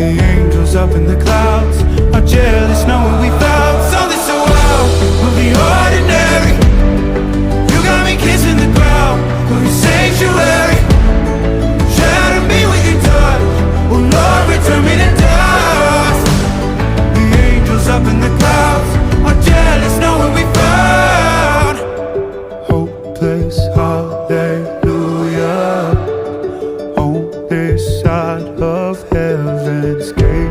The angels up in the clouds are jealous knowing we found something so wild of the ordinary. You got me kissing the ground of your sanctuary. Shatter me with your touch, oh Lord, return me to dust. The angels up in the clouds are jealous knowing we found hopeless hallelujah on this side of heaven's gate.